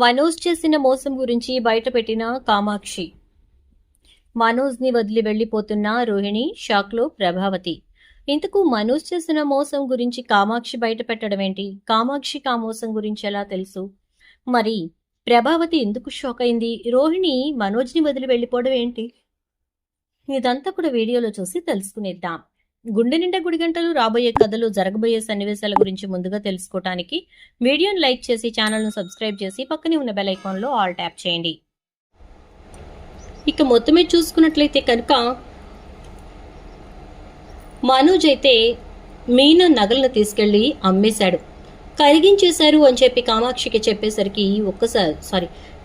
మనోజ్ చేసిన మోసం గురించి బయటపెట్టిన కామాక్షి. మనోజ్ని వదిలి వెళ్లిపోతున్న రోహిణి, షాక్లో ప్రభావతి. ఇంతకు మనోజ్ చేసిన మోసం గురించి కామాక్షి బయటపెట్టడం ఏంటి? కామాక్షికి ఆ మోసం గురించి ఎలా తెలుసు? మరి ప్రభావతి ఎందుకు షాక్ అయింది? రోహిణి మనోజ్ని వదిలి వెళ్లిపోవడం ఏంటి? ఇదంతా కూడా వీడియోలో చూసి తెలుసుకునేద్దాం. గుండె నిండా గుడిగంటలు, రాబోయే కథలు, జరగబోయే సన్నివేశాల గురించి ముందుగా తెలుసుకోవటానికి వీడియోని లైక్ చేసి ఛానల్ను సబ్స్క్రైబ్ చేసి పక్కనే ఉన్న బెల్ ఐకాన్లో ఆల్ ట్యాప్ చేయండి. ఇక మొత్తమే చూసుకున్నట్లయితే కనుక మనోజ్ అయితే మీనా నగలను తీసుకెళ్లి అమ్మేశాడు. కరిగించేశారు అని చెప్పి కామాక్షికి చెప్పేసరికి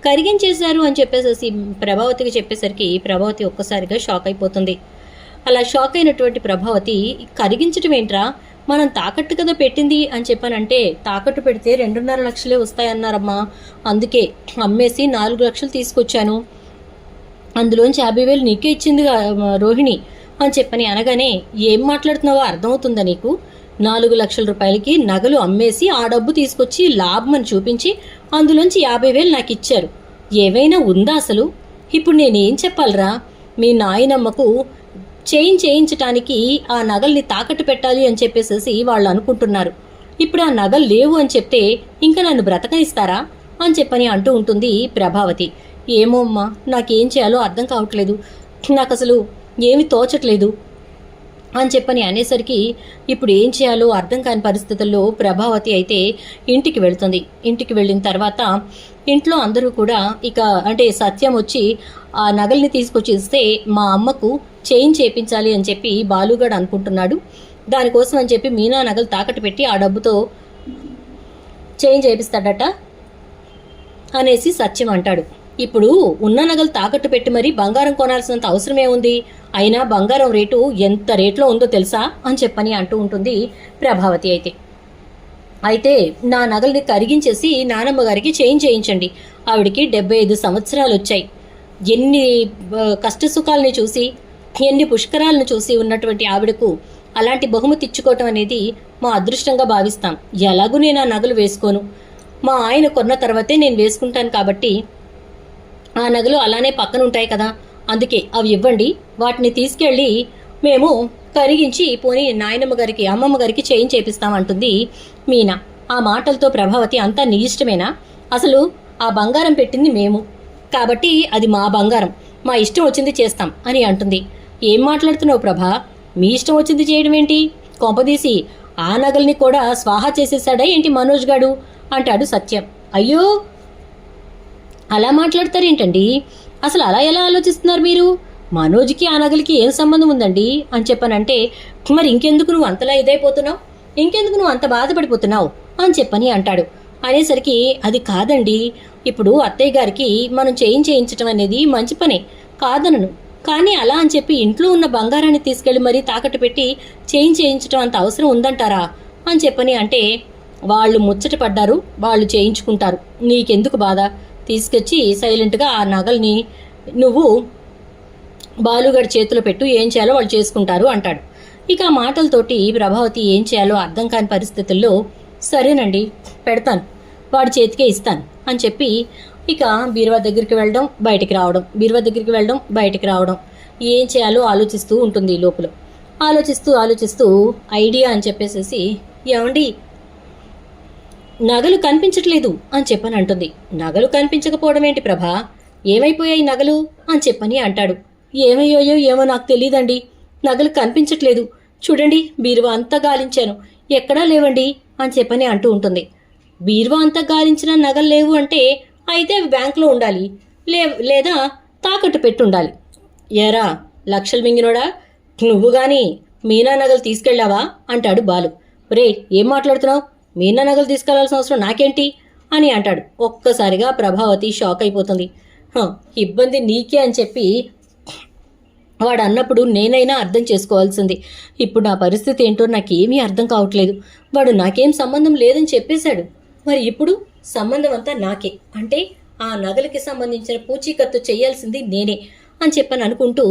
కరిగించేశారు అని చెప్పేసి ప్రభావతికి చెప్పేసరికి ప్రభావతి ఒక్కసారిగా షాక్ అయిపోతుంది. అలా షాక్ అయినటువంటి ప్రభావతి, కరిగించడం ఏంట్రా, మనం తాకట్టు కదా పెట్టింది అని చెప్పానంటే, తాకట్టు పెడితే 2.5 లక్షలే వస్తాయన్నారమ్మా, అందుకే అమ్మేసి 4 లక్షలు తీసుకొచ్చాను, అందులోంచి 50,000 నీకే ఇచ్చింది రోహిణి అని చెప్పని అనగానే, ఏం మాట్లాడుతున్నావో అర్థమవుతుందా నీకు? 4 లక్షల రూపాయలకి నగలు అమ్మేసి ఆ డబ్బు తీసుకొచ్చి లాభం అని చూపించి అందులోంచి 50,000 నాకు ఇచ్చారు. ఏవైనా ఉందా అసలు? ఇప్పుడు నేనేం చెప్పాలరా? మీ నాయనమ్మకు చేయించటానికి ఆ నగల్ని తాకట్టు పెట్టాలి అని చెప్పేసేసి వాళ్ళు అనుకుంటున్నారు. ఇప్పుడు ఆ నగలు లేవు అని చెప్తే ఇంకా నన్ను బ్రతకనిస్తారా అని చెప్పని అంటూ ఉంటుంది ప్రభావతి. ఏమో అమ్మా, నాకేం చేయాలో అర్థం కావట్లేదు, నాకు అసలు ఏమి తోచట్లేదు అని చెప్పని అనేసరికి ఇప్పుడు ఏం చేయాలో అర్థం కాని పరిస్థితుల్లో ప్రభావతి అయితే ఇంటికి వెళ్తుంది. ఇంటికి వెళ్ళిన తర్వాత ఇంట్లో అందరూ కూడా అంటే సత్యం వచ్చి ఆ నగల్ని తీసుకొచ్చి ఇస్తే మా అమ్మకు చేయించాలి అని చెప్పి బాలుగాడు అనుకుంటున్నాడు. దానికోసం అని చెప్పి మీనా నగలు తాకట్టు పెట్టి ఆ డబ్బుతో చేయిస్తాడట అనేసి సత్యం అంటాడు. ఇప్పుడు ఉన్న నగలు తాకట్టు పెట్టి మరీ బంగారం కొనాల్సినంత అవసరమే ఉంది, అయినా బంగారం రేటు ఎంత రేట్లో ఉందో తెలుసా అని చెప్పని అంటూ ఉంటుంది ప్రభావతి. అయితే నా నగల్ని కరిగించేసి నానమ్మ గారికి చేయించండి, ఆవిడికి 75 సంవత్సరాలు వచ్చాయి, ఎన్ని కష్టసుఖాలని చూసి ఎన్ని పుష్కరాలను చూసి ఉన్నటువంటి ఆవిడకు అలాంటి బహుమతి ఇచ్చుకోవటం అనేది మా అదృష్టంగా భావిస్తాం. ఎలాగూ నేను ఆ నగలు వేసుకోను, మా ఆయన కొన్న తర్వాతే నేను వేసుకుంటాను, కాబట్టి ఆ నగలు అలానే పక్కన ఉంటాయి కదా, అందుకే అవి ఇవ్వండి, వాటిని తీసుకెళ్ళి మేము కరిగించి పోనీ నాయనమ్మ గారికి అమ్మమ్మ గారికి చేపిస్తామంటుంది మీనా. ఆ మాటలతో ప్రభావతి, అంతా నీ ఇష్టమేనా? అసలు ఆ బంగారం పెట్టింది మేము, కాబట్టి అది మా బంగారం, మా ఇష్టం వచ్చింది చేస్తాం అని అంటుంది. ఏం మాట్లాడుతున్నావు ప్రభా, మీ ఇష్టం వచ్చింది చేయడం ఏంటి? కొంపదీసి ఆ నగల్ని కూడా స్వాహా చేసేసాడా ఏంటి మనోజ్ గాడు అంటాడు సత్యం. అయ్యో, అలా మాట్లాడతారేంటండి, అసలు అలా ఎలా ఆలోచిస్తున్నారు మీరు? మనోజ్కి ఆ నగలకి ఏం సంబంధం ఉందండి అని చెప్పనంటే, మరి ఇంకెందుకు నువ్వు అంతలా ఇదైపోతున్నావు, ఇంకెందుకు నువ్వు అంత బాధపడిపోతున్నావు అని చెప్పని అంటాడు. అనేసరికి అది కాదండి, ఇప్పుడు అత్తయ్య గారికి మనం చేయించటం అనేది మంచి పనే, కాదనను, కానీ అలా అని చెప్పి ఇంట్లో ఉన్న బంగారాన్ని తీసుకెళ్లి మరీ తాకట్టు పెట్టి చేయించటం అంత అవసరం ఉందంటారా అని చెప్పని అంటే, వాళ్ళు ముచ్చట పడ్డారు, వాళ్ళు చేయించుకుంటారు, నీకెందుకు బాధ, తీసుకొచ్చి సైలెంట్గా ఆ నగల్ని నువ్వు బాలుగడి చేతిలో పెట్టు, ఏం చేయాలో వాళ్ళు చేసుకుంటారు అంటాడు. ఇక ఆ మాటలతోటి ప్రభావతి ఏం చేయాలో అర్థం కాని పరిస్థితుల్లో, సరేనండి పెడతాను, వాడి చేతికే ఇస్తాను అని చెప్పి ఇక బీరువా దగ్గరికి వెళ్ళడం బయటికి రావడం, బీరువా దగ్గరికి వెళ్ళడం బయటికి రావడం, ఏం చేయాలో ఆలోచిస్తూ ఉంటుంది. లోపల ఆలోచిస్తూ ఐడియా అని చెప్పేసేసి, ఏమండి నగలు కనిపించట్లేదు అని చెప్పని అంటుంది. నగలు కనిపించకపోవడం ఏంటి ప్రభా, ఏమైపోయాయి నగలు అని చెప్పని అంటాడు. ఏమయ్యాయో ఏమో నాకు తెలియదండి, నగలు కనిపించట్లేదు, చూడండి బీరువా అంతా గాలించాను, ఎక్కడా లేవండి అని చెప్పని అంటూ ఉంటుంది. బీరువా అంతా గాలించిన నగలు లేవు అంటే అయితే అవి బ్యాంకులో ఉండాలి, లేదా తాకట్టు పెట్టుండాలి. ఏరా లక్షలు మింగినోడా, నువ్వు గాని మీనా నగలు తీసుకెళ్ళావా అంటాడు బాలు. రే ఏం మాట్లాడుతున్నావు, మీనా నగలు తీసుకెళ్లాల్సిన అవసరం నాకేంటి అని అంటాడు. ఒక్కసారిగా ప్రభావతి షాక్ అయిపోతుంది. ఇబ్బంది నీకే అని చెప్పి వాడు అన్నప్పుడు నేనైనా అర్థం చేసుకోవాల్సింది, ఇప్పుడు నా పరిస్థితి ఏంటో నాకేమీ అర్థం కావట్లేదు, వాడు నాకేం సంబంధం లేదని చెప్పేశాడు, మరి ఇప్పుడు సంబంధం అంతా నాకే, అంటే ఆ నగలకి సంబంధించిన పూచీకత్తు చేయాల్సింది నేనే అని చెప్పని అనుకుంటూ,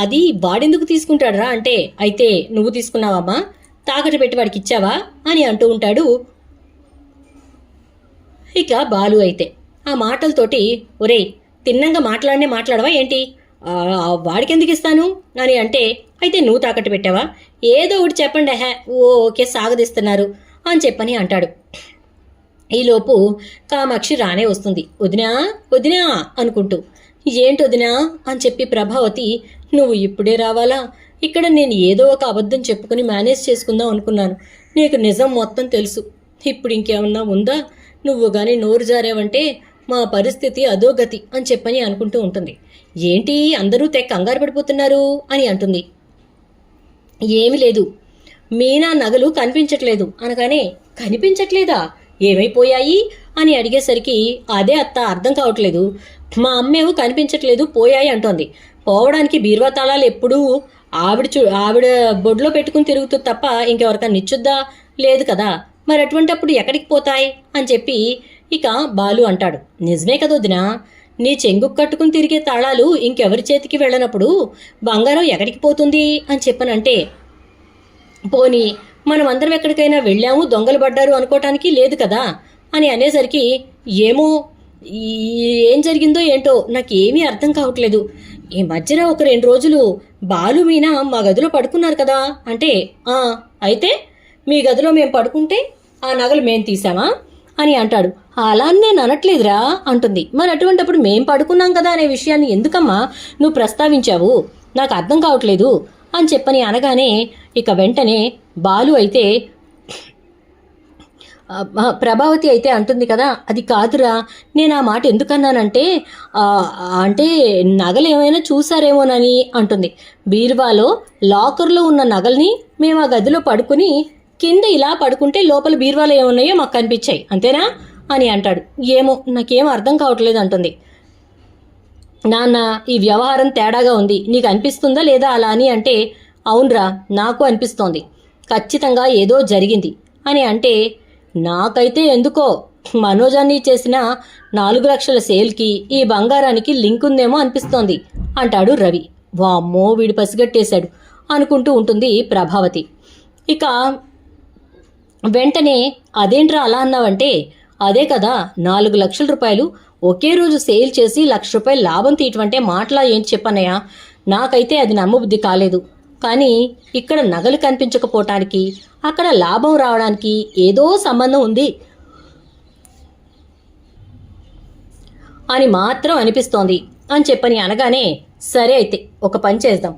అది వాడెందుకు తీసుకుంటాడరా అంటే, అయితే నువ్వు తీసుకున్నావమ్మా, తాకట్టు పెట్టి వాడికి ఇచ్చావా అని అంటూ ఉంటాడు. ఇక బాలు అయితే ఆ మాటలతోటి, ఒరేయ్ తిన్నంగా మాట్లాడవా ఏంటి, వాడికెందుకు ఇస్తాను అని అంటే, అయితే నువ్వు తాకట్టు పెట్టావా, ఏదో ఒకటి చెప్పండి ఓకే సాగదీస్తున్నారు అని చెప్పని అంటాడు. ఈలోపు కామాక్షి రానే వస్తుంది. వదినా వదినా అనుకుంటూ. ఏంటి వదినా అని చెప్పి ప్రభావతి, నువ్వు ఇప్పుడే రావాలా, ఇక్కడ నేను ఏదో ఒక అబద్ధం చెప్పుకుని మేనేజ్ చేసుకుందాం అనుకున్నాను, నీకు నిజం మొత్తం తెలుసు, ఇప్పుడు ఇంకేమన్నా ఉందా, నువ్వు కానీ నోరు జారావంటే మా పరిస్థితి అధోగతి అని చెప్పని అనుకుంటూ ఉంటుంది. ఏంటి అందరూ కంగారు పడిపోతున్నారు అని అంటుంది. ఏమీ లేదు, మీనా నగలు కనిపించట్లేదు అనగానే, కనిపించట్లేదా, ఏమైపోయాయి అని అడిగేసరికి, అదే అత్త అర్థం కావట్లేదు, మా అమ్మేవో కనిపించట్లేదు పోయాయి అంటోంది, పోవడానికి బీరువా తాళాలు ఎప్పుడూ ఆవిడ బొడ్లో పెట్టుకుని తిరుగుతుంది తప్ప ఇంకెవరికైనా నిచ్చుద్దా లేదు కదా, మరి అటువంటప్పుడు ఎక్కడికి పోతాయి అని చెప్పి ఇక బాలు అంటాడు. నిజమే కదా వదినా, నీ చెంగు కట్టుకుని తిరిగే తాళాలు ఇంకెవరి చేతికి వెళ్ళనప్పుడు బంగారం ఎక్కడికి పోతుంది అని చెప్పనంటే, పోనీ మనం అందరం ఎక్కడికైనా వెళ్ళాము దొంగలు పడ్డారు అనుకోవటానికి లేదు కదా అని అనేసరికి, ఏమో ఏం జరిగిందో ఏంటో నాకేమీ అర్థం కావట్లేదు, ఈ మధ్యన ఒక 2 రోజులు బాలు మీనా మా గదిలో పడుకున్నారు కదా అంటే, అయితే మీ గదిలో మేము పడుకుంటే ఆ నగలు మేం తీసామా అని అంటాడు. అలా నేను అనట్లేదురా అంటుంది. మరి అటువంటిప్పుడు మేం పడుకున్నాం కదా అనే విషయాన్ని ఎందుకమ్మా నువ్వు ప్రస్తావించావు, నాకు అర్థం కావట్లేదు అని చెప్పని అనగానే ఇక వెంటనే బాలు అయితే, ప్రభావతి అయితే అంటుంది కదా, అది కాదురా, నేను ఆ మాట ఎందుకన్నానంటే అంటే నగలు ఏమైనా చూసారేమోనని అంటుంది. బీరువాలో లాకర్లో ఉన్న నగల్ని మేము ఆ గదిలో పడుకుని కింద ఇలా పడుకుంటే లోపల బీరువాలో ఏమున్నాయో మాకు కనిపించాయి అంతేనా అని అంటాడు. ఏమో నాకేం అర్థం కావట్లేదు అంటుంది. నాన్న ఈ వ్యవహారం తేడాగా ఉంది, నీకు అనిపిస్తుందా లేదా అలా అని అంటే, అవునరా నాకు అనిపిస్తోంది, ఖచ్చితంగా ఏదో జరిగింది అని అంటే, నాకైతే ఎందుకో మనోజాన్ని చేసిన 4 లక్షల సేల్కి ఈ బంగారానికి లింక్ ఉందేమో అనిపిస్తోంది అంటాడు రవి. వామ్మో వీడు పసిగట్టేశాడు అనుకుంటూ ఉంటుంది ప్రభావతి. ఇక వెంటనే అదేంట్రా అలా అన్నావంటే, అదే కదా 4 లక్షల రూపాయలు ఒకే రోజు సేల్ చేసి 1 లక్ష రూపాయలు లాభం తీయటమంటే మాటలా ఏంటి చెప్పన్నయ్యా, నాకైతే అది నమ్మబుద్ధి కాలేదు, కానీ ఇక్కడ నగలు కనిపించకపోవటానికి అక్కడ లాభం రావడానికి ఏదో సంబంధం ఉంది అని మాత్రం అనిపిస్తోంది అని చెప్పని అనగానే, సరే అయితే ఒక పని చేద్దాం,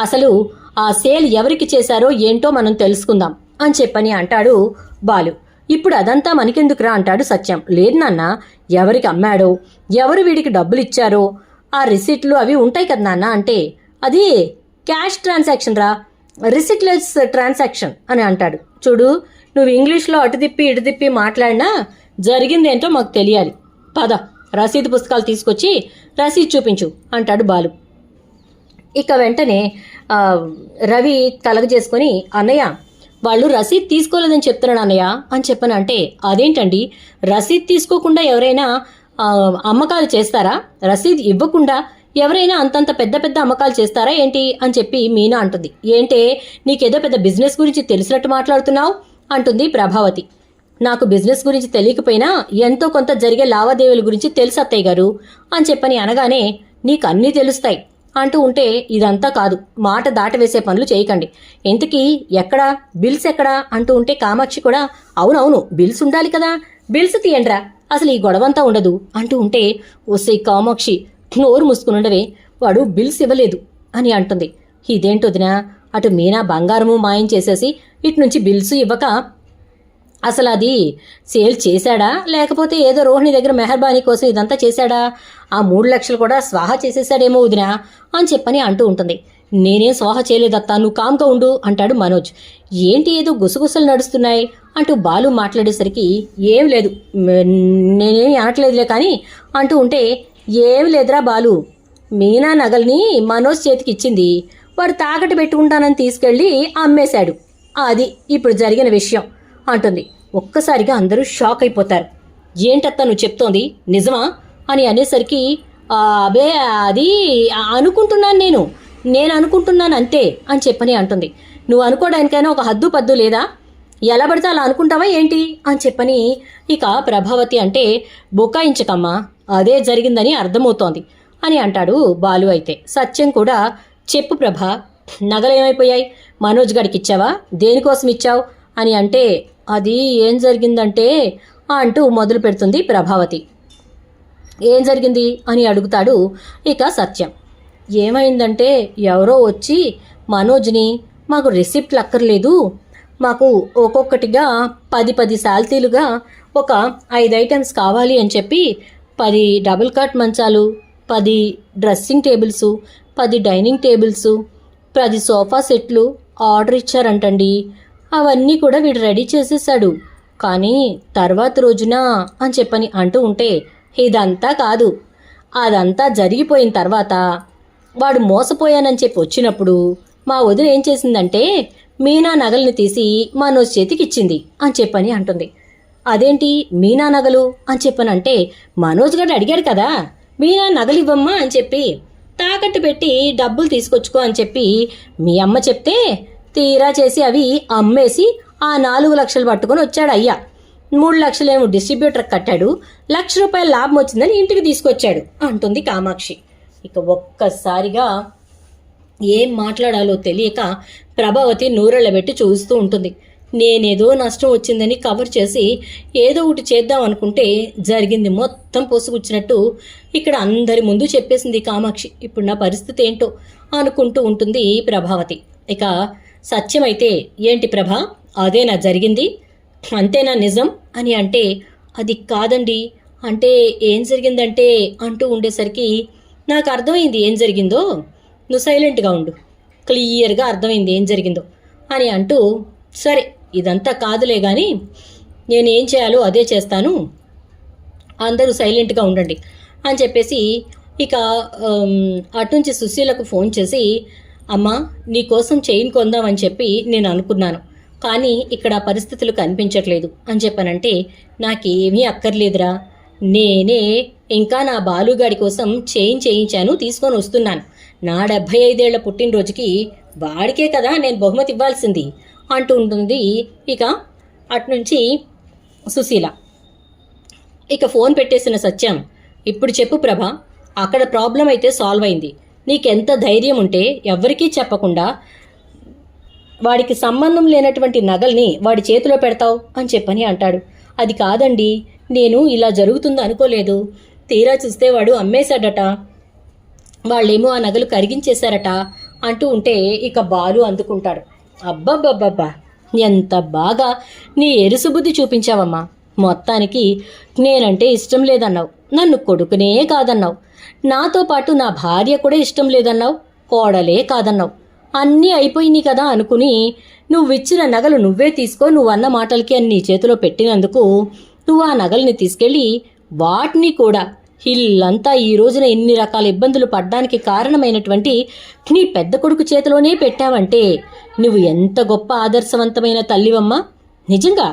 అసలు ఆ సేల్ ఎవరికి చేశారో ఏంటో మనం తెలుసుకుందాం అని చెప్పని అంటాడు బాలు. ఇప్పుడు అదంతా మనకెందుకురా అంటాడు సత్యం. లేదు నాన్న, ఎవరికి అమ్మాడో ఎవరు వీడికి డబ్బులు ఇచ్చారో ఆ రిసిట్లు అవి ఉంటాయి కదా నాన్న అంటే, అది క్యాష్ ట్రాన్సాక్షన్ రా, రిసిట్లెస్ ట్రాన్సాక్షన్ అని అంటాడు. చూడు నువ్వు ఇంగ్లీష్లో అటు తిప్పి ఇటు తిప్పి మాట్లాడినా జరిగిందేంటో మాకు తెలియాలి, పద రసీదు పుస్తకాలు తీసుకొచ్చి రసీదు చూపించు అంటాడు బాలు. ఇక వెంటనే రవి కలగజేసుకొని, అన్నయ్య వాళ్ళు రసీద్ తీసుకోలేదని చెప్తున్నాడు అన్నయ్య అని చెప్పనంటే, అదేంటండి రసీద్ తీసుకోకుండా ఎవరైనా అమ్మకాలు చేస్తారా, రసీద్ ఇవ్వకుండా ఎవరైనా అంతంత పెద్ద పెద్ద అమ్మకాలు చేస్తారా ఏంటి అని చెప్పి మీనా అంటుంది. ఏంటే నీకేదో పెద్ద బిజినెస్ గురించి తెలిసినట్టు మాట్లాడుతున్నావు అంటుంది ప్రభావతి. నాకు బిజినెస్ గురించి తెలియకపోయినా ఎంతో కొంత జరిగే లావాదేవీల గురించి తెలుసు అత్తయ్య గారు అని చెప్పని అనగానే, నీకు అన్నీ తెలుస్తాయి అంటూ ఉంటే, ఇదంతా కాదు, మాట దాటవేసే పనులు చేయకండి, ఇంతకీ ఎక్కడా బిల్స్ ఎక్కడా అంటూ ఉంటే కామాక్షి కూడా, అవునవును బిల్స్ ఉండాలి కదా, బిల్స్ తీయండిరా, అసలు ఈ గొడవంతా ఉండదు అంటూ ఉంటే, ఓసే కామాక్షి నోరు మూసుకునుండవే, వాడు బిల్స్ ఇవ్వలేదు అని అంటుంది. ఇదేంటి వదినా, అటు మీనా బంగారము మాయం చేసేసి ఇటు నుంచి బిల్స్ ఇవ్వక, అసలు అది సేల్ చేశాడా లేకపోతే ఏదో రోహిణి దగ్గర మెహర్బానీ కోసం ఇదంతా చేశాడా, ఆ 3 లక్షలు కూడా స్వాహా చేసేసాడేమో వదినా అని చెప్పని అంటూ ఉంటుంది. నేనేం స్వాహా చేయలేదత్తా, నువ్వు కామ్గా ఉండు అంటాడు మనోజ్. ఏంటి ఏదో గుసగుసలు నడుస్తున్నాయి అంటూ బాలు మాట్లాడేసరికి, ఏం లేదు నేనేమి అనట్లేదులే కానీ అంటూ ఉంటే, ఏమి లేదురా బాలు, మీనా నగల్ని మనోజ్ చేతికి ఇచ్చింది, వాడు తాకట్టు పెట్టుకుంటానని తీసుకెళ్ళి అమ్మేశాడు, అది ఇప్పుడు జరిగిన విషయం అంటుంది. ఒక్కసారిగా అందరూ షాక్ అయిపోతారు. ఏంటత్తా నువ్వు చెప్తోంది నిజమా అని అనేసరికి, అబే అది అనుకుంటున్నాను నేను అనుకుంటున్నాను అంతే అని చెప్పని అంటుంది. నువ్వు అనుకోవడానికైనా ఒక హద్దు పద్దు లేదా, ఎలా పడితే అలా అనుకుంటావా ఏంటి అని చెప్పని ఇక ప్రభావతి అంటే బుకాయించకమ్మా, అదే జరిగిందని అర్థమవుతోంది అని అంటాడు బాలు. అయితే సత్యం కూడా చెప్పు ప్రభా, నగలేమైపోయాయి, మనోజ్ గడికి ఇచ్చావా, దేనికోసం ఇచ్చావు అని అంటే అది ఏం జరిగిందంటే అంటూ మొదలు పెడుతుంది ప్రభావతి. ఏం జరిగింది అని అడుగుతాడు ఇక సత్యం. ఏమైందంటే ఎవరో వచ్చి మనోజ్ని మాకు రిసిప్ట్లు అక్కర్లేదు, మాకు ఒక్కొక్కటిగా 10 శాల్తీలుగా ఒక 5 ఐటమ్స్ కావాలి అని చెప్పి 10 డబుల్ కాట్ మంచాలు, 10 dressing tables, 10 dining tables, 10 sofa సెట్లు ఆర్డర్ ఇచ్చారంటండి. అవన్నీ కూడా వీడు రెడీ చేసేసాడు. కానీ తర్వాత రోజున అని చెప్పని అంటూ ఉంటే ఇదంతా కాదు, అదంతా జరిగిపోయిన తర్వాత వాడు మోసపోయానని చెప్పి వచ్చినప్పుడు మా వదిన ఏం చేసిందంటే మీనా నగల్ని తీసి మనోజ్ చేతికి ఇచ్చింది అని చెప్పని అంటుంది. అదేంటి మీనా నగలు అని చెప్పనంటే మనోజ్ గారు అడిగాడు కదా, మీనా నగలు ఇవ్వమ్మా అని చెప్పి తాకట్టు పెట్టి డబ్బులు తీసుకొచ్చుకో అని చెప్పి మీ అమ్మ చెప్తే తీరా చేసి అవి అమ్మేసి ఆ 4 లక్షలు పట్టుకొని వచ్చాడు అయ్యా. 3 లక్షలేమో డిస్ట్రిబ్యూటర్ కట్టాడు, ₹1,00,000 లాభం వచ్చిందని ఇంటికి తీసుకొచ్చాడు అంటుంది కామాక్షి. ఇక ఒక్కసారిగా ఏం మాట్లాడాలో తెలియక ప్రభావతి నూరెళ్ళబెట్టి చూస్తూ ఉంటుంది. నేనేదో నష్టం వచ్చిందని కవర్ చేసి ఏదో ఒకటి చేద్దాం అనుకుంటే జరిగింది మొత్తం పొసుగుచ్చినట్టు ఇక్కడ అందరి ముందు చెప్పేసింది కామాక్షి. ఇప్పుడు నా పరిస్థితి ఏంటో అనుకుంటూ ఉంటుంది ప్రభావతి. ఇక సత్యమైతే ఏంటి ప్రభా, అదేనా జరిగింది, అంతేనా నిజం అని అంటే అది కాదండి, అంటే ఏం జరిగిందంటే అంటూ ఉండేసరికి నాకు అర్థమైంది ఏం జరిగిందో, నువ్వు సైలెంట్గా ఉండు, క్లియర్గా అర్థమైంది ఏం జరిగిందో అని అంటూ సరే ఇదంతా కాదులే కానీ నేనేం చేయాలో అదే చేస్తాను, అందరూ సైలెంట్గా ఉండండి అని చెప్పేసి ఇక అటునుంచి సుశీలకు ఫోన్ చేసి అమ్మా నీకోసం చైన్ కొందామని చెప్పి నేను అనుకున్నాను, కానీ ఇక్కడ పరిస్థితులు కనిపించట్లేదు అని చెప్పానంటే నాకేమీ అక్కర్లేదురా, నేనే ఇంకా నా బాలుగాడి కోసం చైన్ చేయించాను, తీసుకొని వస్తున్నాను, నా 75 ఏళ్ల పుట్టినరోజుకి వాడికే కదా నేను బహుమతి ఇవ్వాల్సింది అంటూ ఉంటుంది ఇక అటునుంచి సుశీల. ఇక ఫోన్ పెట్టేసిన సత్యం, ఇప్పుడు చెప్పు ప్రభా, అక్కడ ప్రాబ్లం అయితే సాల్వ్ అయింది, నీకెంత ధైర్యం ఉంటే ఎవ్వరికీ చెప్పకుండా వాడికి సంబంధం లేనటువంటి నగల్ని వాడి చేతిలో పెడతావు అని చెప్పని అంటాడు. అది కాదండి, నేను ఇలా జరుగుతుందో అనుకోలేదు, తీరా చూస్తే వాడు అమ్మేశాడట, వాళ్ళేమో ఆ నగలు కరిగించేశారట అంటూ ఉంటే ఇక బాలు అందుకుంటాడు. అబ్బబ్బబ్బబ్బా, ఎంత బాగా నీ ఎరుసుబుద్ధి చూపించావమ్మా, మొత్తానికి నేనంటే ఇష్టం లేదన్నావు, నన్ను కొడుకునే కాదన్నావు, నాతో పాటు నా భార్య కూడా ఇష్టం లేదన్నావు, కోడలే కాదన్నావు, అన్నీ అయిపోయినాయి కదా అనుకుని నువ్విచ్చిన నగలు నువ్వే తీసుకో, నువ్వన్న మాటలకి అన్ని చేతిలో పెట్టినందుకు నువ్వు ఆ నగల్ని తీసుకెళ్ళి వాటిని కూడా ఇల్లంతా ఈ రోజున ఇన్ని రకాల ఇబ్బందులు పడ్డానికి కారణమైనటువంటి నీ పెద్ద కొడుకు చేతిలోనే పెట్టావంటే నువ్వు ఎంత గొప్ప ఆదర్శవంతమైన తల్లివమ్మా. నిజంగా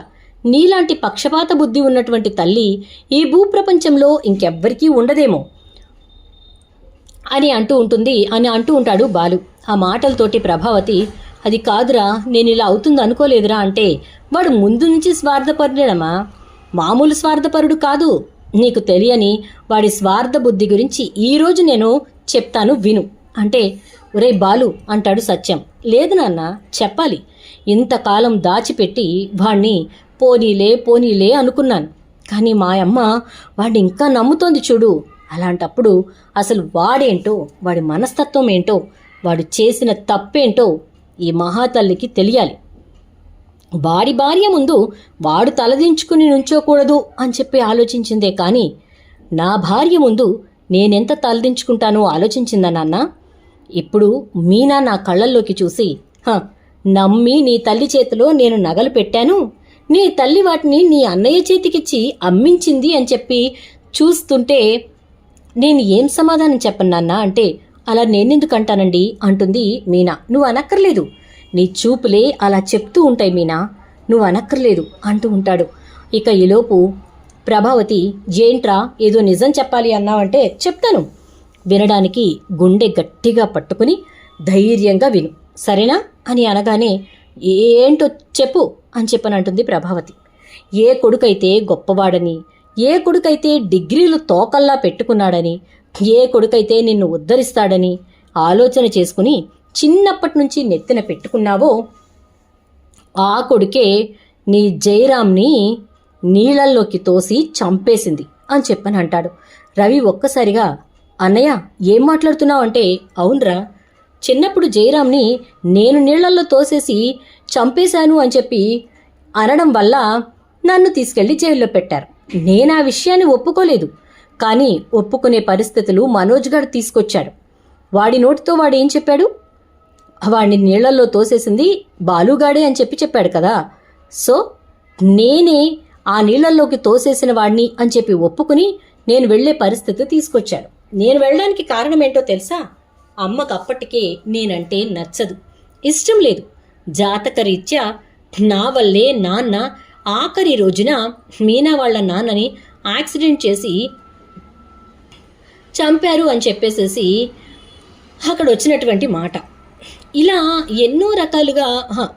నీలాంటి పక్షపాత బుద్ధి ఉన్నటువంటి తల్లి ఈ భూప్రపంచంలో ఇంకెవ్వరికీ ఉండదేమో అని అంటూ ఉంటాడు బాలు. ఆ మాటలతోటి ప్రభావతి, అది కాదురా, నేను ఇలా అవుతుంది అనుకోలేదురా అంటే వాడు ముందు నుంచి స్వార్థపరుడమ్మా, మామూలు స్వార్థపరుడు కాదు, నీకు తెలియని వాడి స్వార్థ బుద్ధి గురించి ఈరోజు నేను చెప్తాను విను అంటే ఒరే బాలు అంటాడు సత్యం. లేదు నాన్న, చెప్పాలి, ఇంతకాలం దాచిపెట్టి వాణ్ణి పోనీలే అనుకున్నాను, కానీ మా అమ్మ వాడిని ఇంకా నమ్ముతోంది చూడు, అలాంటప్పుడు అసలు వాడేంటో, వాడి మనస్తత్వం ఏంటో, వాడు చేసిన తప్పేంటో ఈ మహాతల్లికి తెలియాలి. వాడి భార్య ముందు వాడు తలదించుకుని నుంచోకూడదు అని చెప్పి ఆలోచించిందే కానీ నా భార్య ముందు నేనెంత తలదించుకుంటానో ఆలోచించిందా నాన్న. ఇప్పుడు మీనా నా కళ్ళల్లోకి చూసి నమ్మి నీ తల్లి చేతిలో నేను నగలు పెట్టాను, నీ తల్లి వాటిని నీ అన్నయ్య చేతికిచ్చి అమ్మించింది అని చెప్పి చూస్తుంటే నేను ఏం సమాధానం చెప్పను నాన్న అంటే అలా నేనెందుకు అంటానండి అంటుంది మీనా. నువ్వు అనక్కర్లేదు, నీ చూపులే అలా చెప్తూ ఉంటాయి మీనా, నువ్వు అనక్కర్లేదు అంటూ ఉంటాడు. ఇక ఈలోపు ప్రభావతి, ఏంట్రా ఏదో నిజం చెప్పాలి అన్నావంటే చెప్తాను, వినడానికి గుండె గట్టిగా పట్టుకుని ధైర్యంగా విను సరేనా అని అనగానే ఏంటో చెప్పు అని చెప్పని అంటుంది ప్రభావతి. ఏ కొడుకైతే గొప్పవాడని, ఏ కొడుకైతే డిగ్రీలు తోకల్లా పెట్టుకున్నాడని, ఏ కొడుకైతే నిన్ను ఉద్ధరిస్తాడని ఆలోచన చేసుకుని చిన్నప్పటి నుంచి నెత్తిన పెట్టుకున్నావో ఆ కొడుకే నీ జయరాంని నీళ్ళల్లోకి తోసి చంపేసింది అని చెప్పని అంటాడు. రవి ఒక్కసారిగా అన్నయ్య ఏం మాట్లాడుతున్నావు అంటే, అవునరా, చిన్నప్పుడు జయరాంని నేను నీళ్లల్లో తోసేసి చంపేశాను అని చెప్పి అనడం వల్ల నన్ను తీసుకెళ్లి జైల్లో పెట్టారు. నేను ఆ విషయాన్ని ఒప్పుకోలేదు, కానీ ఒప్పుకునే పరిస్థితులు మనోజ్ గారు తీసుకొచ్చాడు. వాడి నోటితో వాడు ఏం చెప్పాడు? వాడిని నీళ్లల్లో తోసేసింది బాలుగాడే అని చెప్పాడు కదా. సో నేనే ఆ నీళ్లల్లోకి తోసేసిన వాడిని అని చెప్పి ఒప్పుకుని నేను వెళ్లే పరిస్థితి తీసుకొచ్చాడు. నేను వెళ్ళడానికి కారణం ఏంటో తెలుసా? అమ్మకు అప్పటికే నేనంటే నచ్చదు, ఇష్టం లేదు. జాతకరీత్యా నా వల్లే నాన్న ఆఖరి రోజున మీనా వాళ్ళ నాన్నని యాక్సిడెంట్ చేసి చంపారు అని చెప్పేసేసి అక్కడ వచ్చినటువంటి మాట. ఇలా ఎన్నో రకాలుగా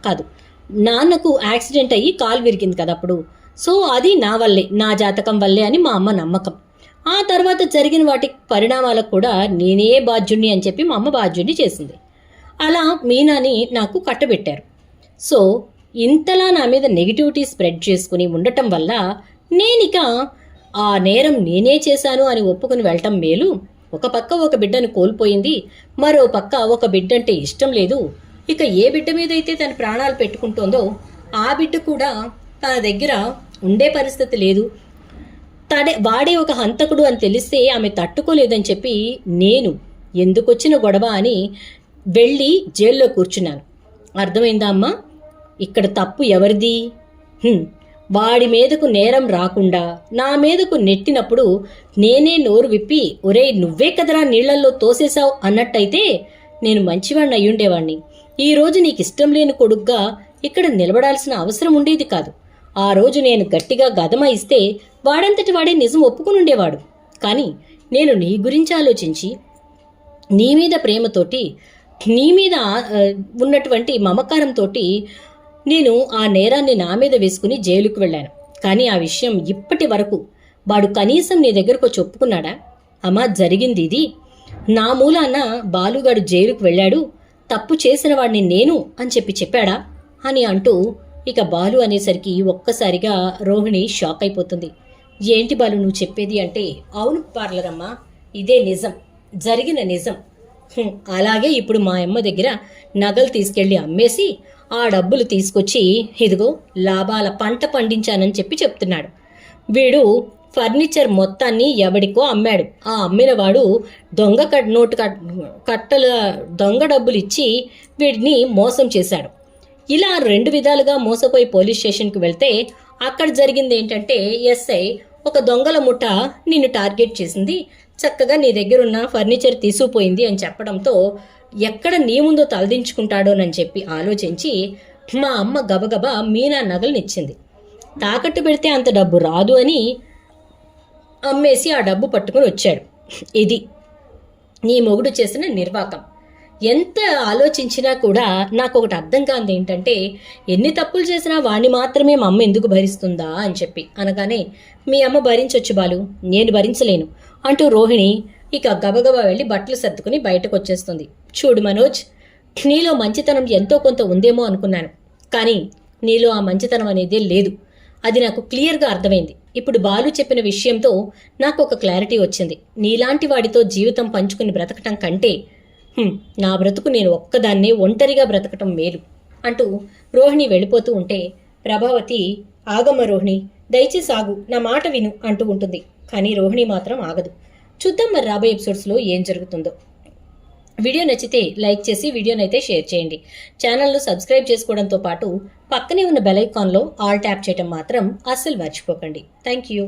కాదు, నాన్నకు యాక్సిడెంట్ అయ్యి కాలు విరిగింది కదా అప్పుడు. సో అది నా వల్లే, నా జాతకం వల్లే అని మా అమ్మ నమ్మకం. ఆ తర్వాత జరిగిన వాటి పరిణామాలకు కూడా నేనే బాధ్యుణ్ణి అని చెప్పి మా అమ్మ బాధ్యుణ్ణి చేసింది. అలా మీనాని నాకు కట్టబెట్టారు. సో ఇంతలా నా మీద నెగిటివిటీ స్ప్రెడ్ చేసుకుని ఉండటం వల్ల నేనిక ఆ నేరం నేనే చేశాను అని ఒప్పుకుని వెళ్ళటం మేలు. ఒక పక్క ఒక బిడ్డను కోల్పోయింది, మరో పక్క ఒక బిడ్డంటే ఇష్టం లేదు. ఇక ఏ బిడ్డ మీద అయితే తన ప్రాణాలు పెట్టుకుంటోందో ఆ బిడ్డ కూడా తన దగ్గర ఉండే పరిస్థితి లేదు. వాడే ఒక హంతకుడు అని తెలిస్తే ఆమె తట్టుకోలేదని చెప్పి నేను ఎందుకొచ్చిన గొడవ అని వెళ్ళి జైల్లో కూర్చున్నాను. అర్థమైందా అమ్మా? ఇక్కడ తప్పు ఎవరిది? వాడి మీదకు నేరం రాకుండా నా మీదకు నెట్టినప్పుడు నేనే నోరు విప్పి ఒరేయ్ నువ్వే కదరా నీళ్లల్లో తోసేశావు అన్నట్టయితే నేను మంచివాడిని అయ్యుండేవాణ్ణి. ఈరోజు నీకు ఇష్టం లేని కొడుగ్గా ఇక్కడ నిలబడాల్సిన అవసరం ఉండేది కాదు. ఆ రోజు నేను గట్టిగా గదమాయిస్తే వాడంతటి వాడే నిజం ఒప్పుకుని ఉండేవాడు. కానీ నేను నీ గురించి ఆలోచించి నీ మీద ప్రేమతోటి, నీ మీద ఉన్నటువంటి మమకారంతో నేను ఆ నేరాన్ని నా మీద వేసుకుని జైలుకు వెళ్ళాను. కానీ ఆ విషయం ఇప్పటి వరకు వాడు కనీసం నీ దగ్గరకు వచ్చి ఒప్పుకున్నాడా? అమ్మా జరిగింది ఇది, నా మూలాన బాలుగాడు జైలుకు వెళ్ళాడు, తప్పు చేసిన వాడిని నేను అని చెప్పాడా అని అంటూ ఇక బాలు అనేసరికి ఒక్కసారిగా రోహిణి షాక్ అయిపోతుంది. ఏంటి బాలు నువ్వు చెప్పేది అంటే, అవును పార్లరమ్మా, ఇదే నిజం, జరిగిన నిజం. అలాగే ఇప్పుడు మా అమ్మ దగ్గర నగలు తీసుకెళ్లి అమ్మేసి ఆ డబ్బులు తీసుకొచ్చి ఇదిగో లాభాల పంట పండించానని చెప్తున్నాడు. వీడు ఫర్నిచర్ మొత్తాన్ని ఎవడికో అమ్మాడు. ఆ అమ్మిన వాడు కట్టల దొంగ డబ్బులు ఇచ్చి వీడిని మోసం చేశాడు. ఇలా 2 విధాలుగా మోసపోయి పోలీస్ స్టేషన్కి వెళ్తే అక్కడ జరిగింది ఏంటంటే, ఎస్ఐ ఒక దొంగల ముఠ నిన్ను టార్గెట్ చేసింది, చక్కగా నీ దగ్గర ఉన్న ఫర్నిచర్ తీసుకుపోయింది అని చెప్పడంతో ఎక్కడ నీ ముందో తలదించుకుంటాడోనని చెప్పి ఆలోచించి మా అమ్మ గబగబా మీనా నగలనిచ్చింది. తాకట్టు పెడితే అంత డబ్బు రాదు అని అమ్మేసి ఆ డబ్బు పట్టుకుని వచ్చాడు. ఇది నీ మొగుడు చేసిన నిర్వాకం. ఎంత ఆలోచించినా కూడా నాకు ఒకటి అర్థం కాంది ఏంటంటే, ఎన్ని తప్పులు చేసినా వాణ్ణి మాత్రమే మా అమ్మ ఎందుకు భరిస్తుందా అని చెప్పి అనగానే, మీ అమ్మ భరించొచ్చు బాలు, నేను భరించలేను అంటూ రోహిణి ఇక గబగబా వెళ్ళి బట్టలు సర్దుకుని బయటకు వచ్చేస్తుంది. చూడు మనోజ్, నీలో మంచితనం ఎంతో కొంత ఉందేమో అనుకున్నాను, కానీ నీలో ఆ మంచితనం అనేది లేదు. అది నాకు క్లియర్గా అర్థమైంది. ఇప్పుడు బాలు చెప్పిన విషయంతో నాకు ఒక క్లారిటీ వచ్చింది. నీలాంటి వాడితో జీవితం పంచుకుని బ్రతకటం కంటే నా బ్రతుకు నేను ఒక్కదాన్నే ఒంటరిగా బ్రతకటం మేలు అంటూ రోహిణి వెళ్ళిపోతూ ఉంటే ప్రభావతి, ఆగమ్మ రోహిణి, దయచేసి ఆగు, నా మాట విను అంటూ ఉంటుంది. కానీ రోహిణి మాత్రం ఆగదు. చూద్దాం మరి రాబోయే ఎపిసోడ్స్లో ఏం జరుగుతుందో. వీడియో నచ్చితే లైక్ చేసి వీడియోనైతే షేర్ చేయండి. ఛానల్ను సబ్స్క్రైబ్ చేసుకోవడంతో పాటు పక్కనే ఉన్న బెల్ ఐకాన్లో ఆల్ ట్యాప్ చేయడం మాత్రం అస్సలు మర్చిపోకండి. Thank you.